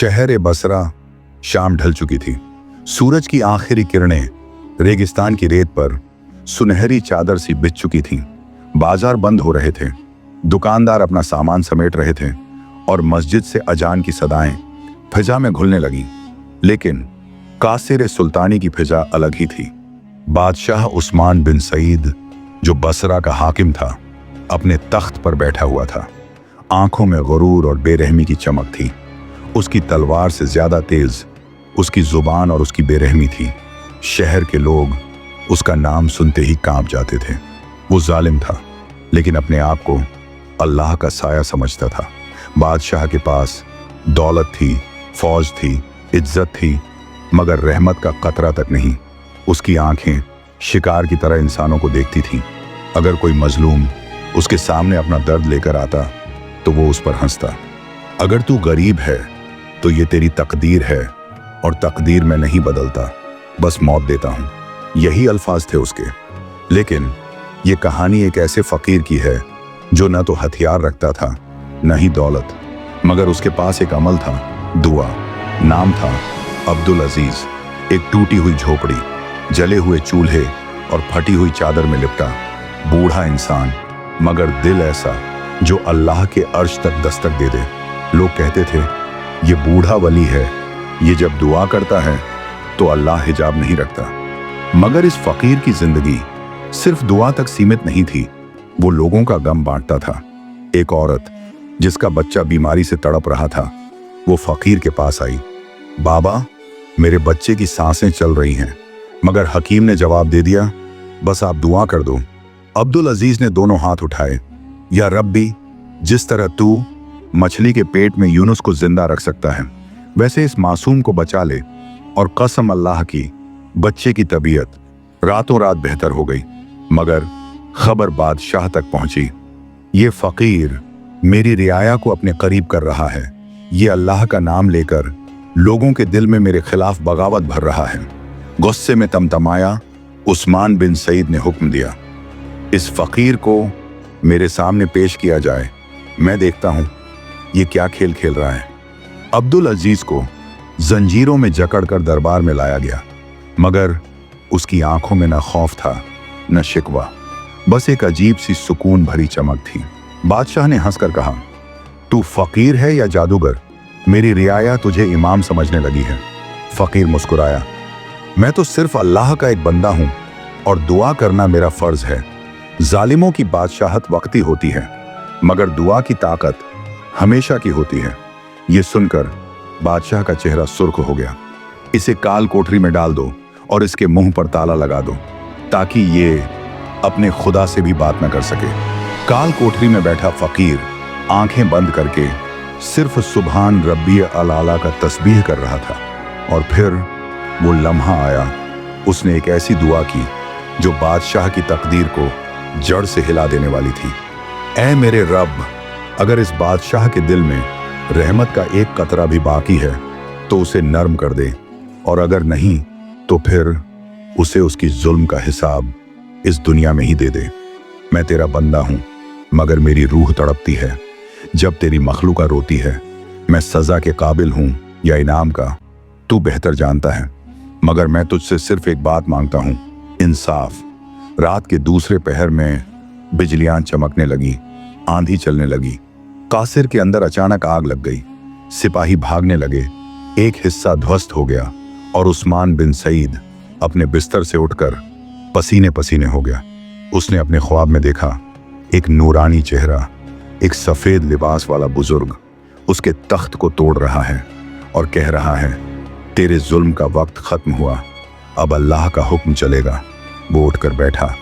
शहर बसरा शाम ढल चुकी थी। सूरज की आखिरी किरणें रेगिस्तान की रेत पर सुनहरी चादर सी बिछ चुकी थीं। बाजार बंद हो रहे थे, दुकानदार अपना सामान समेट रहे थे और मस्जिद से अजान की सदाएं फिजा में घुलने लगीं। लेकिन कासिर सुल्तानी की फिजा अलग ही थी। बादशाह उस्मान बिन सईद, जो बसरा का हाकिम था, अपने तख्त पर बैठा हुआ था। आंखों में गुरूर और बेरहमी की चमक थी। उसकी तलवार से ज्यादा तेज उसकी जुबान और उसकी बेरहमी थी। शहर के लोग उसका नाम सुनते ही कांप जाते थे। वो जालिम था, लेकिन अपने आप को अल्लाह का साया समझता था। बादशाह के पास दौलत थी, फौज थी, इज्जत थी, मगर रहमत का कतरा तक नहीं। उसकी आंखें शिकार की तरह इंसानों को देखती थीं। अगर कोई मजलूम उसके सामने अपना दर्द लेकर आता तो वो उस पर हंसता। अगर तू गरीब है तो ये तेरी तकदीर है, और तकदीर में नहीं बदलता, बस मौत देता हूं। यही अल्फाज थे उसके। लेकिन ये कहानी एक ऐसे फकीर की है जो न तो हथियार रखता था, न ही दौलत, मगर उसके पास एक अमल था, दुआ। नाम था अब्दुल अजीज। एक टूटी हुई झोपड़ी, जले हुए चूल्हे और फटी हुई चादर में लिपटा बूढ़ा इंसान, मगर दिल ऐसा जो अल्लाह के अर्श तक दस्तक दे दे। लोग कहते थे, ये बूढ़ा वली है, ये जब दुआ करता है तो अल्लाह हिजाब नहीं रखता। मगर इस फकीर की जिंदगी सिर्फ दुआ तक सीमित नहीं थी, वो लोगों का गम बांटता था। एक औरत जिसका बच्चा बीमारी से तड़प रहा था, वो फकीर के पास आई। बाबा, मेरे बच्चे की सांसें चल रही हैं। मगर हकीम ने जवाब दे दिया, बस आप दुआ कर दो। अब्दुल अजीज ने दोनों हाथ उठाए। या रब्बी, जिस तरह तू मछली के पेट में यूनुस को जिंदा रख सकता है, वैसे इस मासूम को बचा ले। और कसम अल्लाह की, बच्चे की तबीयत रातों रात बेहतर हो गई। मगर खबर बादशाह तक पहुंची, ये फकीर मेरी रियाया को अपने करीब कर रहा है। ये अल्लाह का नाम लेकर लोगों के दिल में मेरे खिलाफ बगावत भर रहा है। गुस्से में तमतमाया उस्मान बिन सईद ने हुक्म दिया, इस फकीर को मेरे सामने पेश किया जाए। मैं देखता हूं ये क्या खेल खेल रहा है। अब्दुल अजीज को जंजीरों में जकड़कर दरबार में लाया गया, मगर उसकी आंखों में न खौफ था न शिकवा, बस एक अजीब सी सुकून भरी चमक थी। बादशाह ने हंसकर कहा, तू फकीर है या जादूगर? मेरी रियाया तुझे इमाम समझने लगी है। फकीर मुस्कुराया, मैं तो सिर्फ अल्लाह का एक बंदा हूं और दुआ करना मेरा फर्ज है। जालिमों की बादशाहत वक्ती होती है, मगर दुआ की ताकत हमेशा की होती है। ये सुनकर बादशाह का चेहरा सुर्ख हो गया। इसे काल कोठरी में डाल दो और इसके मुंह पर ताला लगा दो, ताकि ये अपने खुदा से भी बात न कर सके। काल कोठरी में बैठा फकीर आंखें बंद करके सिर्फ सुभान रब्बी अल-आला का तस्बीह कर रहा था। और फिर वो लम्हा आया, उसने एक ऐसी दुआ की जो बादशाह की तकदीर को जड़ से हिला देने वाली थी। ऐ मेरे रब, अगर इस बादशाह के दिल में रहमत का एक कतरा भी बाकी है तो उसे नर्म कर दे, और अगर नहीं तो फिर उसे उसकी जुल्म का हिसाब इस दुनिया में ही दे दे। मैं तेरा बंदा हूं, मगर मेरी रूह तड़पती है जब तेरी मखलूका रोती है। मैं सजा के काबिल हूं या इनाम का, तू बेहतर जानता है, मगर मैं तुझसे सिर्फ एक बात मांगता हूं, इंसाफ। रात के दूसरे पहर में बिजलियां चमकने लगी, आंधी चलने लगी। कासिर के अंदर अचानक आग लग गई। सिपाही भागने लगे, एक हिस्सा ध्वस्त हो गया और उस्मान बिन सईद अपने बिस्तर से उठकर पसीने पसीने हो गया। उसने अपने ख्वाब में देखा, एक नूरानी चेहरा, एक सफेद लिबास वाला बुजुर्ग उसके तख्त को तोड़ रहा है और कह रहा है, तेरे जुल्म का वक्त खत्म हुआ, अब अल्लाह का हुक्म चलेगा। वो उठकर बैठा,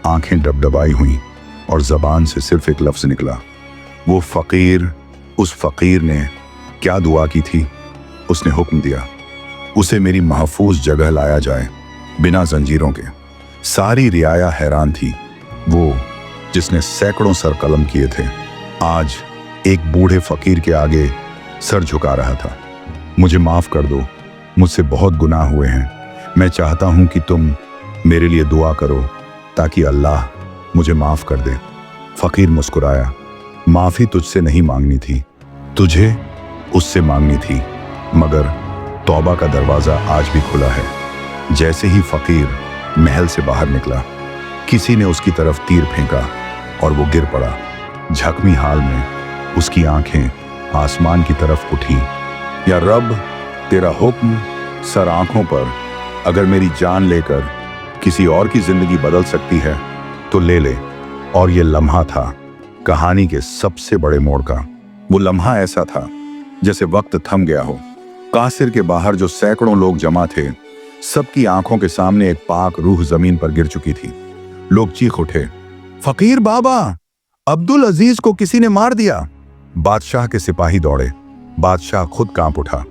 आंखें डबडबाई हुई और जबान से सिर्फ एक लफ्ज निकला, वो फकीर। उस फकीर ने क्या दुआ की थी? उसने हुक्म दिया, उसे मेरी महफूज जगह लाया जाए, बिना जंजीरों के। सारी रियाया हैरान थी। वो जिसने सैकड़ों सर कलम किए थे, आज एक बूढ़े फकीर के आगे सर झुका रहा था। मुझे माफ कर दो, मुझसे बहुत गुनाह हुए हैं। मैं चाहता हूं कि तुम मेरे लिए दुआ करो ताकि अल्लाह मुझे माफ कर दे। फकीर मुस्कुराया, माफी तुझसे नहीं मांगनी थी, तुझे उससे मांगनी थी मगर तौबा का दरवाजा आज भी खुला है। जैसे ही फकीर महल से बाहर निकला, किसी ने उसकी तरफ तीर फेंका और वो गिर पड़ा। जख्मी हाल में उसकी आंखें आसमान की तरफ उठी। या रब, तेरा हुक्म सर आंखों पर, अगर मेरी जान लेकर किसी और की जिंदगी बदल सकती है तो ले ले। और ये लम्हा था कहानी के सबसे बड़े मोड़ का। वो लम्हा ऐसा था जैसे वक्त थम गया हो। कासिर के बाहर जो सैकड़ों लोग जमा थे, सबकी आंखों के सामने एक पाक रूह जमीन पर गिर चुकी थी। लोग चीख उठे, फकीर बाबा, अब्दुल अजीज को किसी ने मार दिया। बादशाह के सिपाही दौड़े। बादशाह खुद कांप उठा।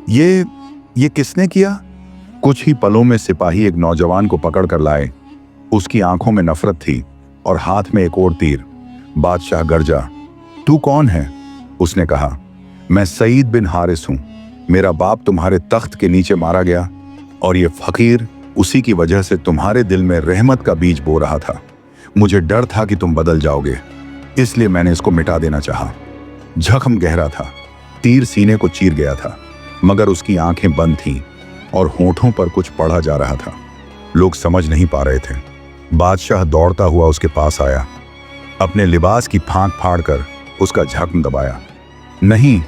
ये किसने किया? कुछ ही पलों में सिपाही एक नौजवान को पकड़ कर लाए। उसकी आंखों में नफरत थी और हाथ में एक और तीर। बादशाह गरजा, तू कौन है? उसने कहा, मैं सईद बिन हारिस हूं। मेरा बाप तुम्हारे तख्त के नीचे मारा गया और ये फकीर उसी की वजह से तुम्हारे दिल में रहमत का बीज बो रहा था। मुझे डर था कि तुम बदल जाओगे, इसलिए मैंने इसको मिटा देना चाहा। जख्म गहरा था, तीर सीने को चीर गया था, मगर उसकी आंखें बंद थीं और होठों पर कुछ पढ़ा जा रहा था। लोग समझ नहीं पा रहे थे। बादशाह दौड़ता हुआ उसके पास आया, अपने लिबास की फांक फाड़ कर उसका जख्म दबाया। नहीं,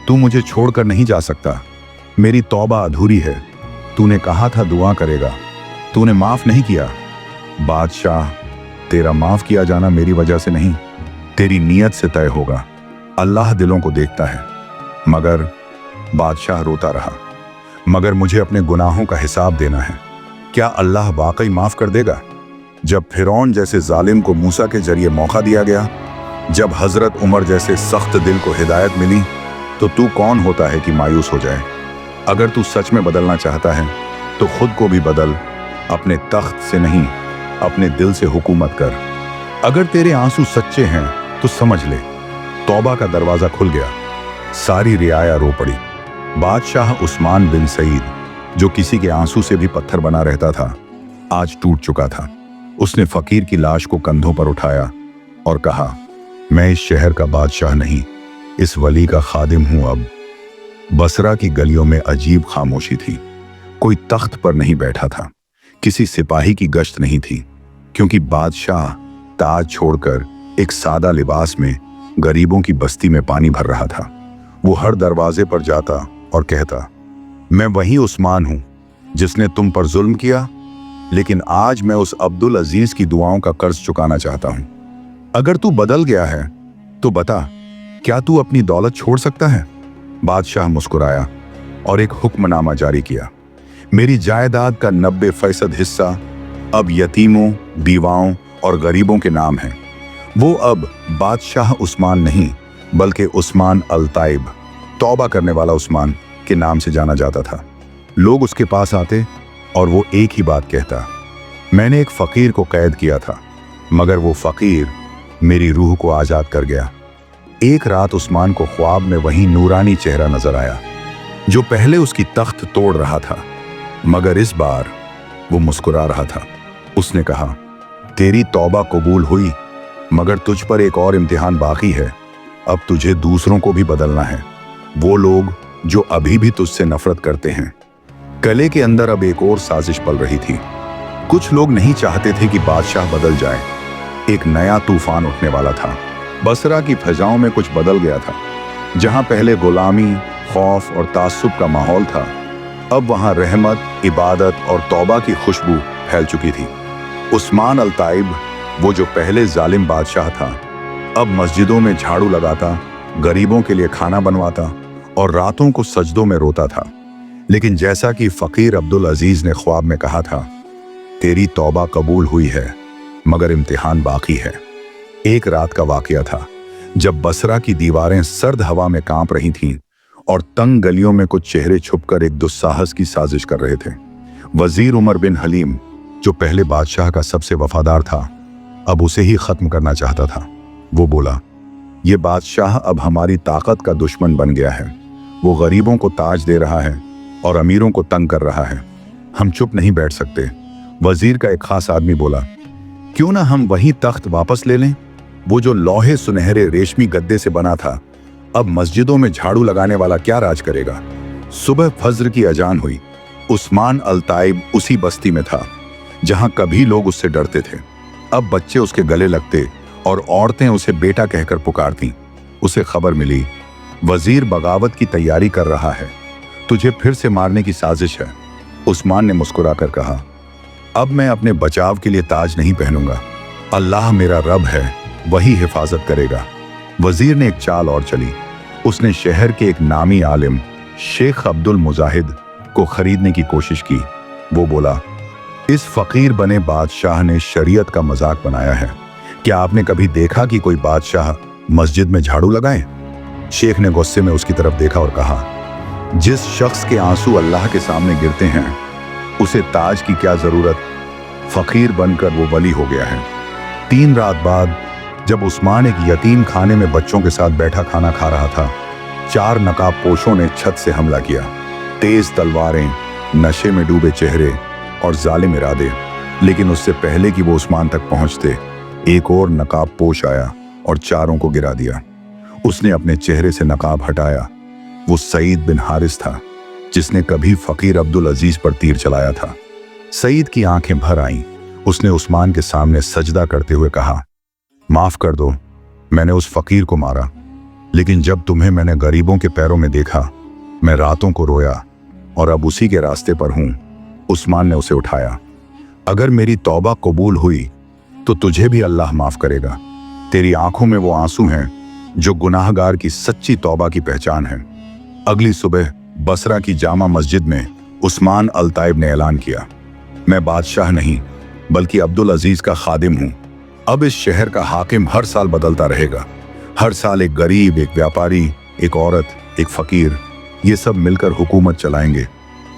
तू मुझे छोड़कर नहीं जा सकता। मेरी तौबा अधूरी है। तूने कहा था दुआ करेगा, तूने माफ नहीं किया। बादशाह, तेरा माफ किया जाना मेरी वजह से नहीं, तेरी नीयत से तय होगा। अल्लाह दिलों को देखता है। मगर बादशाह रोता रहा, मगर मुझे अपने गुनाहों का हिसाब देना है। क्या अल्लाह वाकई माफ कर देगा? जब फिरौन जैसे जालिम को मूसा के जरिए मौका दिया गया, जब हजरत उमर जैसे सख्त दिल को हिदायत मिली, तो तू कौन होता है कि मायूस हो जाए? अगर तू सच में बदलना चाहता है तो खुद को भी बदल। अपने तख्त से नहीं, अपने दिल से हुकूमत कर। अगर तेरे आंसू सच्चे हैं तो समझ ले, तौबा का दरवाजा खुल गया। सारी रियाया रो पड़ी। बादशाह उस्मान बिन सईद, जो किसी के आंसू से भी पत्थर बना रहता था, आज टूट चुका था। उसने फकीर की लाश को कंधों पर उठाया और कहा, मैं इस शहर का बादशाह नहीं, इस वली का खादिम हूं। अब बसरा की गलियों में अजीब खामोशी थी। कोई तख्त पर नहीं बैठा था, किसी सिपाही की गश्त नहीं थी, क्योंकि बादशाह ताज छोड़कर एक सादा लिबास में गरीबों की बस्ती में पानी भर रहा था। वो हर दरवाजे पर जाता और कहता, मैं वही उस्मान हूं जिसने तुम पर जुल्म किया, लेकिन आज मैं उस अब्दुल अजीज की दुआओं का कर्ज चुकाना चाहता हूं। अगर तू बदल गया है तो बता, क्या तू अपनी दौलत छोड़ सकता है? बादशाह मुस्कुराया और एक हुक्मनामा जारी किया। मेरी जायदाद का 90% हिस्सा अब यतीमों, बीवाओं और गरीबों के नाम है। वो अब बादशाह उस्मान नहीं, बल्कि उस्मान अल ताइब, तौबा करने वाला उस्मान के नाम से जाना जाता था। लोग उसके पास आते और वो एक ही बात कहता, मैंने एक फकीर को कैद किया था, मगर वो फकीर मेरी रूह को आजाद कर गया। एक रात उस्मान को ख्वाब में वही नूरानी चेहरा नजर आया जो पहले उसकी तख्त तोड़ रहा था, मगर इस बार वो मुस्कुरा रहा था। उसने कहा, तेरी तौबा कबूल हुई, मगर तुझ पर एक और इम्तिहान बाकी है। अब तुझे दूसरों को भी बदलना है, वो लोग जो अभी भी तुझसे नफरत करते हैं। गले के अंदर अब एक और साजिश पल रही थी। कुछ लोग नहीं चाहते थे कि बादशाह बदल जाए। एक नया तूफान उठने वाला था। बसरा की फजाओं में कुछ बदल गया था। जहां पहले गुलामी, खौफ और तासुब का माहौल था, अब वहां रहमत, इबादत और तौबा की खुशबू फैल चुकी थी। उस्मान अल ताइब, वो जो पहले जालिम बादशाह था, अब मस्जिदों में झाड़ू लगाता, गरीबों के लिए खाना बनवाता और रातों को सजदों में रोता था। लेकिन जैसा कि फकीर अब्दुल अजीज ने ख्वाब में कहा था, तेरी तौबा कबूल हुई है, मगर इम्तिहान बाकी है। एक रात का वाकया था जब बसरा की दीवारें सर्द हवा में कांप रही थीं और तंग गलियों में कुछ चेहरे छुपकर एक दुस्साहस की साजिश कर रहे थे। वजीर उमर बिन हलीम, जो पहले बादशाह का सबसे वफादार था, अब उसे ही खत्म करना चाहता था। वो बोला, ये बादशाह अब हमारी ताकत का दुश्मन बन गया है। वो गरीबों को ताज दे रहा है और अमीरों को तंग कर रहा है। हम चुप नहीं बैठ सकते। वजीर का एक खास आदमी बोला, क्यों ना हम वही तख्त वापस ले लें, वो जो लोहे सुनहरे रेशमी गद्दे से बना था। अब मस्जिदों में झाड़ू लगाने वाला क्या राज करेगा? सुबह फज्र की अजान हुई। उस्मान अल-ताइब उसी बस्ती में था जहां कभी लोग उससे डरते थे। अब बच्चे उसके गले लगते और औरतें उसे बेटा कहकर पुकारती। उसे खबर मिली, वजीर बगावत की तैयारी कर रहा है, तुझे फिर से मारने की साजिश है। उस्मान ने मुस्कुराकर कहा, अब मैं अपने बचाव के लिए ताज नहीं पहनूंगा, अल्लाह मेरा रब है, वही हिफाजत करेगा। वजीर ने एक चाल और चली। उसने शहर के एक नामी आलिम शेख अब्दुल मुजाहिद को खरीदने की कोशिश की। वो बोला, इस फकीर बने बादशाह ने शरीयत का मजाक बनाया है। क्या आपने कभी देखा कि कोई बादशाह मस्जिद में झाड़ू लगाए? शेख ने गुस्से में उसकी तरफ देखा और कहा, जिस शख्स के आंसू अल्लाह के सामने गिरते हैं उसे ताज की क्या जरूरत? फकीर बनकर वो वली हो गया है। 3 रात बाद जब उस्मान एक यतीम खाने में बच्चों के साथ बैठा खाना खा रहा था, 4 नकाब पोशों ने छत से हमला किया। तेज तलवारें, नशे में डूबे चेहरे और जालिम इरादे। लेकिन उससे पहले कि वो उस्मान तक पहुंचते, एक और नकाब पोश आया और चारों को गिरा दिया। उसने अपने चेहरे से नकाब हटाया। वो सईद बिन हारिस था, जिसने कभी फकीर अब्दुल अजीज पर तीर चलाया था। सईद की आंखें भर आईं। उसने उस्मान के सामने सजदा करते हुए कहा, माफ कर दो, मैंने उस फकीर को मारा, लेकिन जब तुम्हें मैंने गरीबों के पैरों में देखा, मैं रातों को रोया और अब उसी के रास्ते पर हूं। उस्मान ने उसे उठाया। अगर मेरी तौबा कबूल हुई तो तुझे भी अल्लाह माफ करेगा। तेरी आंखों में वो आंसू हैं जो गुनाहगार की सच्ची तौबा की पहचान है। अगली सुबह बसरा की जामा मस्जिद में उस्मान अल-ताइब ने ऐलान किया, मैं बादशाह नहीं बल्कि अब्दुल अजीज का खादिम हूं। अब इस शहर का हाकिम हर साल बदलता रहेगा। हर साल एक गरीब, एक व्यापारी, एक औरत, एक फकीर, ये सब मिलकर हुकूमत चलाएंगे।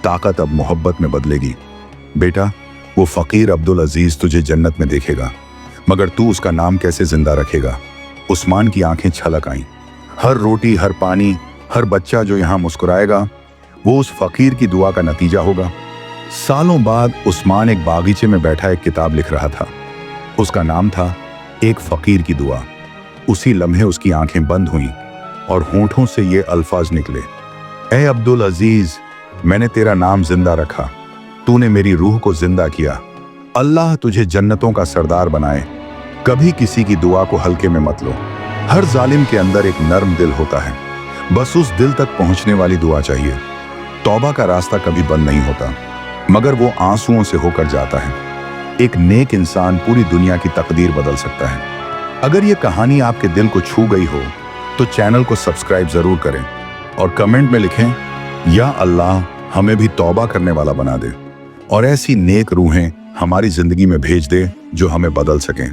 ताकत अब मोहब्बत में बदलेगी। बेटा, वो फकीर अब्दुल अजीज तुझे जन्नत में देखेगा, मगर तू उसका नाम कैसे जिंदा रखेगा? उस्मान की आंखें छलक आईं। हर रोटी, हर पानी, हर बच्चा जो यहाँ मुस्कुराएगा, वो उस फकीर की दुआ का नतीजा होगा। सालों बाद उस्मान एक बागीचे में बैठा एक किताब लिख रहा था। उसका नाम था एक फकीर की दुआ। उसी लम्हे उसकी आंखें बंद हुईं और होंठों से ये अल्फाज निकले, ए अब्दुल अजीज, मैंने तेरा नाम जिंदा रखा, तूने मेरी रूह को जिंदा किया। अल्लाह तुझे जन्नतों का सरदार बनाए। कभी किसी की दुआ को हल्के में मत लो। हर जालिम के अंदर एक नर्म दिल होता है, बस उस दिल तक पहुंचने वाली दुआ चाहिए। तौबा का रास्ता कभी बंद नहीं होता, मगर वो आंसुओं से होकर जाता है। एक नेक इंसान पूरी दुनिया की तकदीर बदल सकता है। अगर ये कहानी आपके दिल को छू गई हो तो चैनल को सब्सक्राइब जरूर करें और कमेंट में लिखें, या अल्लाह हमें भी तौबा करने वाला बना दे और ऐसी नेक रूहें हमारी जिंदगी में भेज दे जो हमें बदल सकें।